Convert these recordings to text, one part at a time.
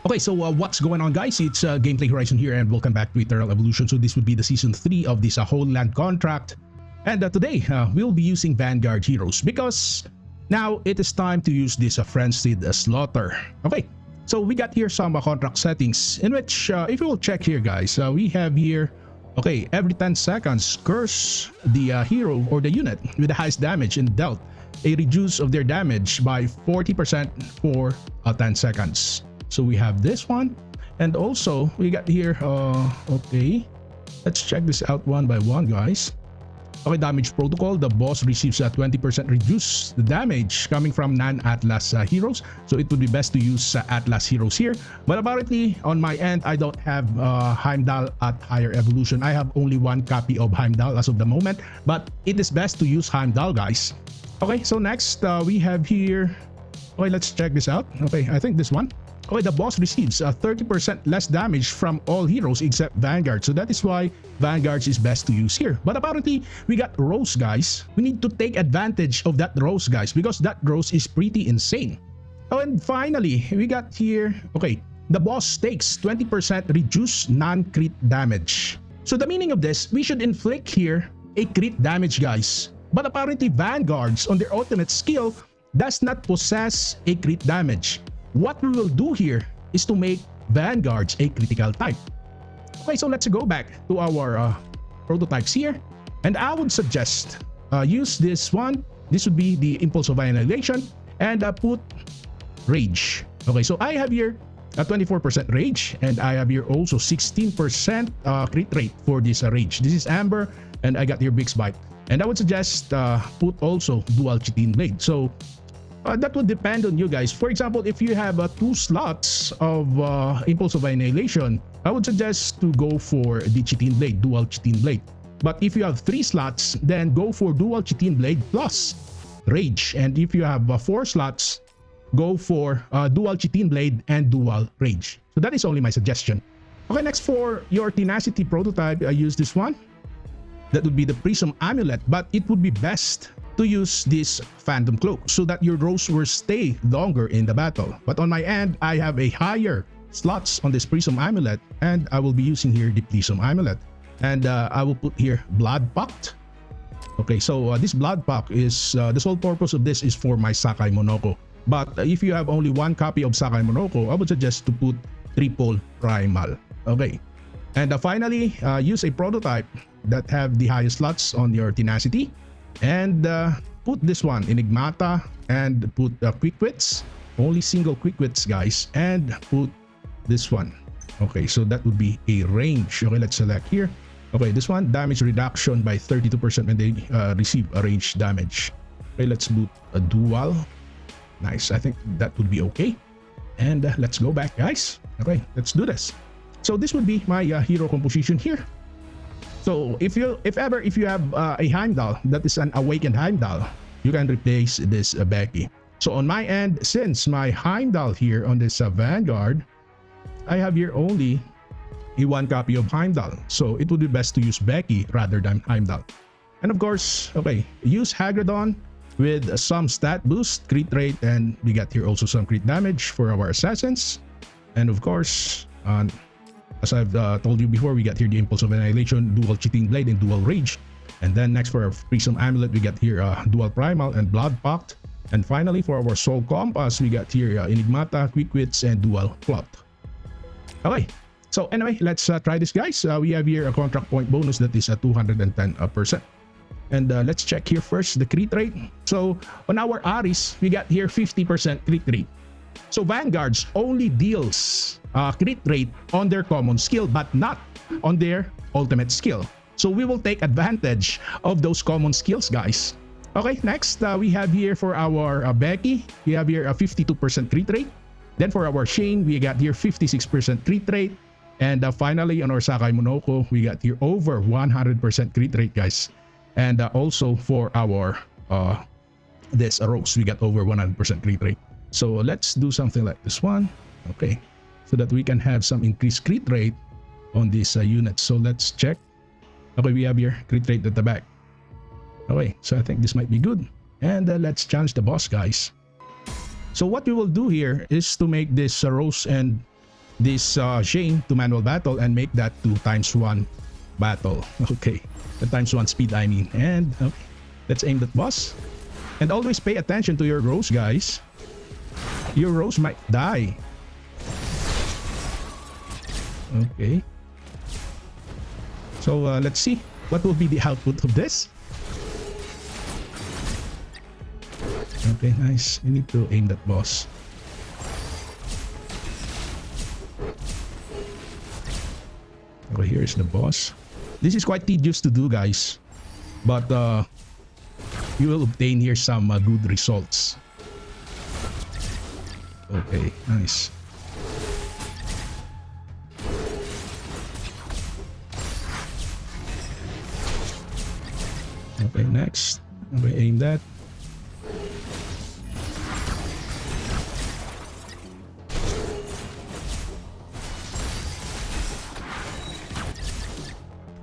Okay, so what's going on, guys? It's Gameplay Horizon here, and welcome back to Eternal Evolution. So this would be the season 3 of this HOLYLAND contract, and today we'll be using Vanguard heroes because now it is time to use this frenzied slaughter. Okay, so we got here some contract settings in which if you will check here, guys, we have here, okay, every 10 seconds curse the hero or the unit with the highest damage and dealt a reduce of their damage by 40% for 10 seconds. So we have this one, and also we got here, okay, let's check this out one by one, guys. Okay, damage protocol, the boss receives a 20% reduce the damage coming from non-Atlas heroes. So it would be best to use Atlas heroes here. But apparently on my end, I don't have Heimdall at higher evolution. I have only one copy of Heimdall as of the moment, but it is best to use Heimdall, guys. Okay, so next we have here, okay, let's check this out. Okay, I think this one. Okay, the boss receives 30% less damage from all heroes except Vanguard. So that is why Vanguards is best to use here. But apparently, we got Rose, guys. We need to take advantage of that Rose, guys, because that Rose is pretty insane. Oh, and finally, we got here, okay, the boss takes 20% reduced non-crit damage. So the meaning of this, we should inflict here a crit damage, guys. But apparently, Vanguards on their ultimate skill does not possess a crit damage. What we will do here is to make Vanguards a critical type. Okay, so let's go back to our prototypes here. And I would suggest use this one. This would be the Impulse of Annihilation, and put Rage. Okay, so I have here a 24% Rage, and I have here also 16% crit rate for this Rage. This is Amber, and I got here Big Bite. And I would suggest put also Dual Chitin Blade. So that would depend on you guys. For example, if you have 2 slots of Impulse of Annihilation, I would suggest to go for the Chitin Blade, Dual Chitin Blade. But if you have 3 slots, then go for Dual Chitin Blade plus Rage. And if you have 4 slots, go for Dual Chitin Blade and Dual Rage. So that is only my suggestion. Okay, next for your Tenacity prototype, I use this one. That would be the Prism Amulet, but it would be best to use this Phantom Cloak so that your Rose will stay longer in the battle. But on my end, I have a higher slots on this Prism Amulet, and I will be using here the Prism Amulet. And I will put here Blood Pact. Okay, so this Blood Pact is, the sole purpose of this is for my Sakai Monoko. But if you have only one copy of Sakai Monoko, I would suggest to put Triple Primal. Okay, and finally, use a prototype that have the highest slots on your Tenacity. And put this one, Enigmata, and put Quick Wits, only single Quick Wits, guys, and put this one. Okay, so that would be a range. Okay, let's select here. Okay, this one, damage reduction by 32% when they receive a range damage. Okay, let's boot a dual. Nice, I think that would be okay. And let's go back, guys. Okay, let's do this. So this would be my hero composition here. So if you have a Heimdall that is an awakened Heimdall, you can replace this Becky. So on my end, since my Heimdall here on this Vanguard, I have here only a 1 copy of Heimdall. So it would be best to use Becky rather than Heimdall. And of course, okay, use Hagridon with some stat boost, crit rate, and we got here also some crit damage for our assassins. And of course, as I've told you before, we got here the Impulse of Annihilation, Dual Chitin Blade, and Dual Rage. And then next for our Prism Amulet, we got here Dual Primal and Blood Pact. And finally, for our Soul Compass, we got here Enigmata, Quick Wits, and Dual Plot. Okay, so anyway, let's try this, guys. We have here a contract point bonus that is 210%. And let's check here first the crit rate. So on our Aris, we got here 50% crit rate. So Vanguards only deals crit rate on their common skill, but not on their ultimate skill. So we will take advantage of those common skills, guys. Okay, next we have here for our Becky, we have here a 52% crit rate. Then for our Shane, we got here 56% crit rate. And finally on our Sakai Monoko, we got here over 100% crit rate, guys. And also for our this Rose, we got over 100% crit rate. So let's do something like this one. Okay, so that we can have some increased crit rate on this unit. So let's check. Okay, we have here crit rate at the back. Okay, so I think this might be good. And let's challenge the boss, guys. So what we will do here is to make this Rose and this Shane to manual battle and make that to ×1 battle. Okay, the ×1 speed I mean. And okay, let's aim that boss. And always pay attention to your rows, guys. Your rows might die. Okay. So let's see what will be the output of this. Okay, nice. You need to aim that boss. Okay, here is the boss. This is quite tedious to do, guys, but you will obtain here some good results. Okay, nice. Okay, next. Okay, aim that.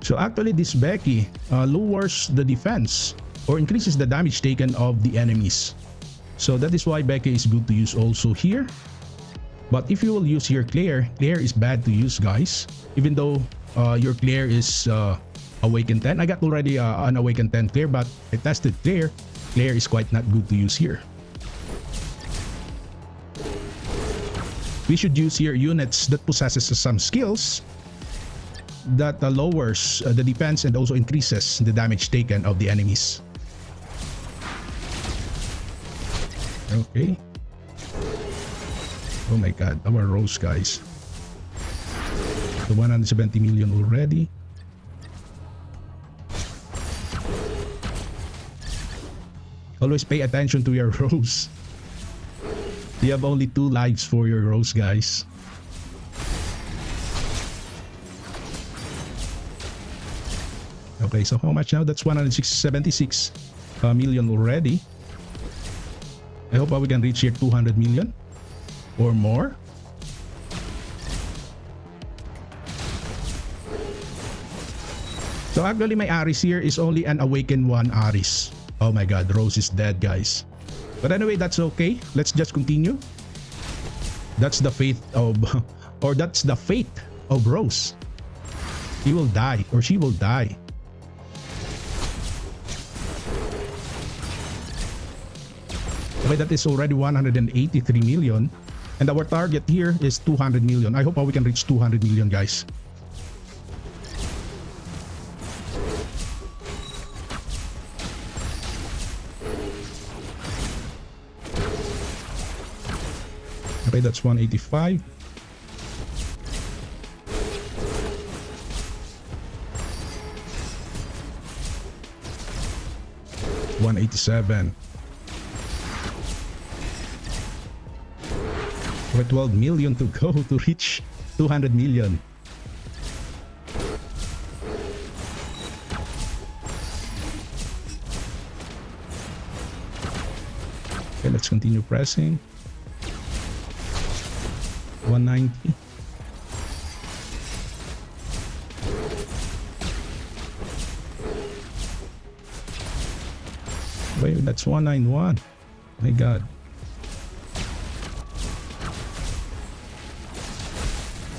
So actually this Becky lowers the defense or increases the damage taken of the enemies. So that is why Becky is good to use also here. But if you will use here Claire, Claire is bad to use, guys. Even though your Claire is Awakened 10. I got already an Awakened 10 Claire, but I tested Claire. Claire is quite not good to use here. We should use here units that possesses some skills that lowers the defense and also increases the damage taken of the enemies. Okay. Oh my god, our rows, guys. The 170 million already. Always pay attention to your rows. You have only 2 lives for your rows, guys. Okay, so how much now? That's 176 million already. I hope we can reach here 200 million or more. So actually my Aris here is only an Awakened 1 Aris. Oh my god, Rose is dead, guys. But anyway, that's okay. Let's just continue. That's the fate of, or that's the fate of Rose. He will die, or she will die. Okay, that is already 183 million. And our target here is 200 million. I hope we can reach 200 million, guys. Okay, that's 185. $187. We're 12 million to go to reach 200 million. Okay, let's continue pressing. 190. Wait, that's 191. My god.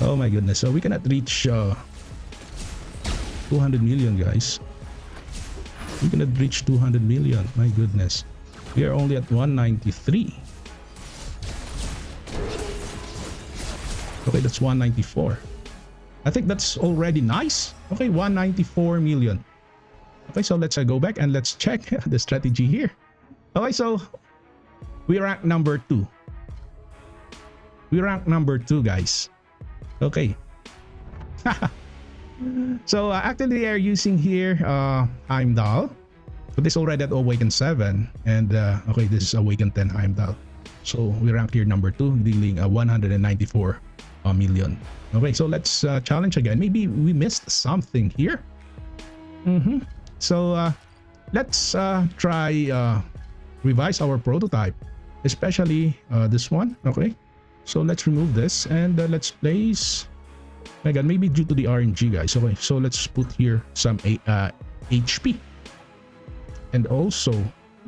Oh my goodness. So we cannot reach 200 million, guys. We cannot reach 200 million. My goodness. We are only at 193. Okay, that's 194. I think that's already nice. Okay, 194 million. Okay, so let's go back and let's check the strategy here. Okay, so we rank number 2. We rank number 2, guys. Okay. So actually they are using here Heimdall. But this already at Awakened 7. And okay, this is Awakened 10 Heimdall. So we rank here number 2, dealing 194 million. Okay, so let's challenge again. Maybe we missed something here. So let's try revise our prototype, especially this one. Okay, so let's remove this and let's place, my god, maybe due to the RNG, guys. Okay, so let's put here some HP, and also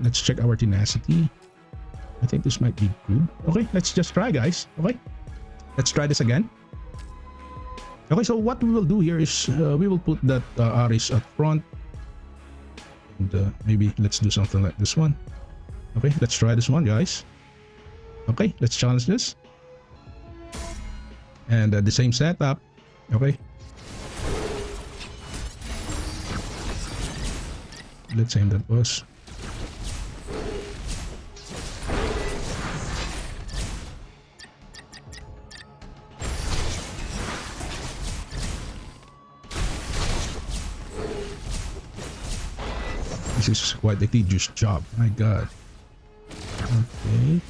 let's check our tenacity. I think this might be good. Okay, let's just try, guys. Okay, let's try this again. Okay, so what we will do here is we will put that Aris at front. And maybe let's do something like this one. Okay, let's try this one, guys. Okay, let's challenge this. And the same setup. Okay. Let's aim that boss. This is quite a tedious job. My God. Okay.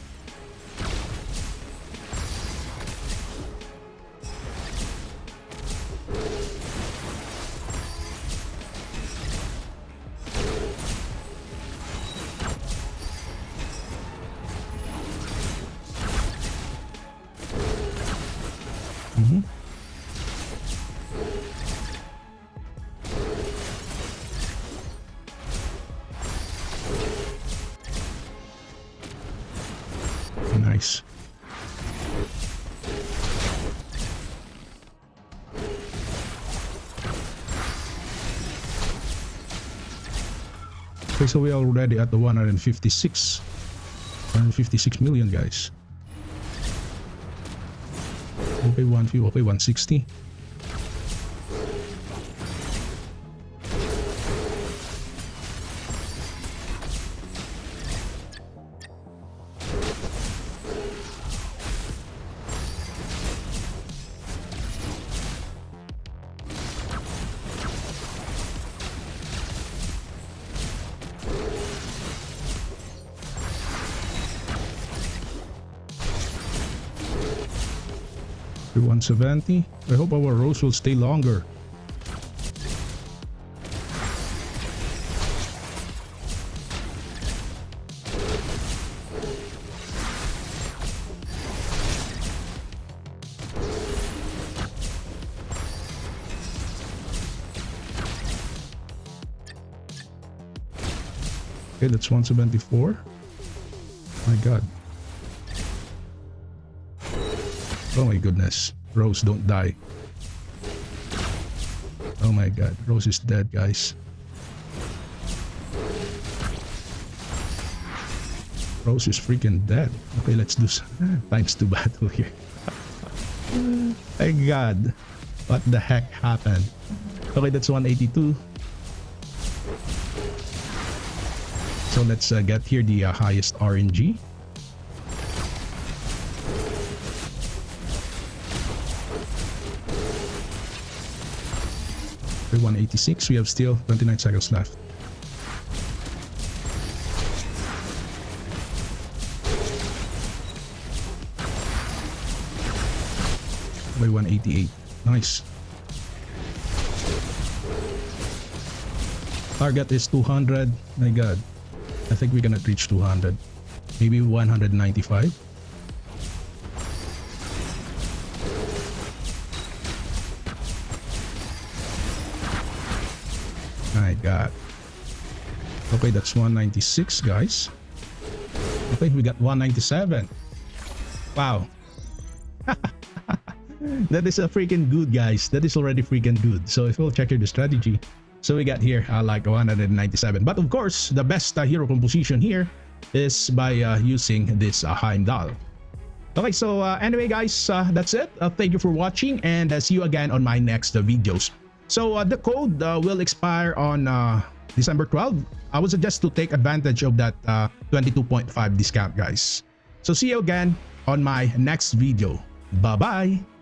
Nice. Okay, so we are already at the 156 million, guys. Okay, one view. Okay, 160. Okay, 170. I hope our rose will stay longer. Okay, that's 174. My God. Oh my goodness. Rose, don't die. Oh my God. Rose is dead, guys. Rose is freaking dead. Okay, let's do times 2 battle here. My God. What the heck happened? Okay, that's 182. So let's get here the highest RNG. Okay, 186. We have still 29 seconds left. By 188. Nice. Target is 200. My God. I think we cannot reach 200. Maybe 195. My God. Okay, that's 196, guys. Okay, we got 197. Wow. That is a freaking good, guys. That is already freaking good. So if we'll check here the strategy, so we got here like 197. But of course, the best hero composition here is by using this Heimdall. Okay, so anyway, guys, that's it. Thank you for watching, and see you again on my next videos. So the code will expire on December 12. I would suggest to take advantage of that 22.5 discount, guys. So see you again on my next video. Bye-bye.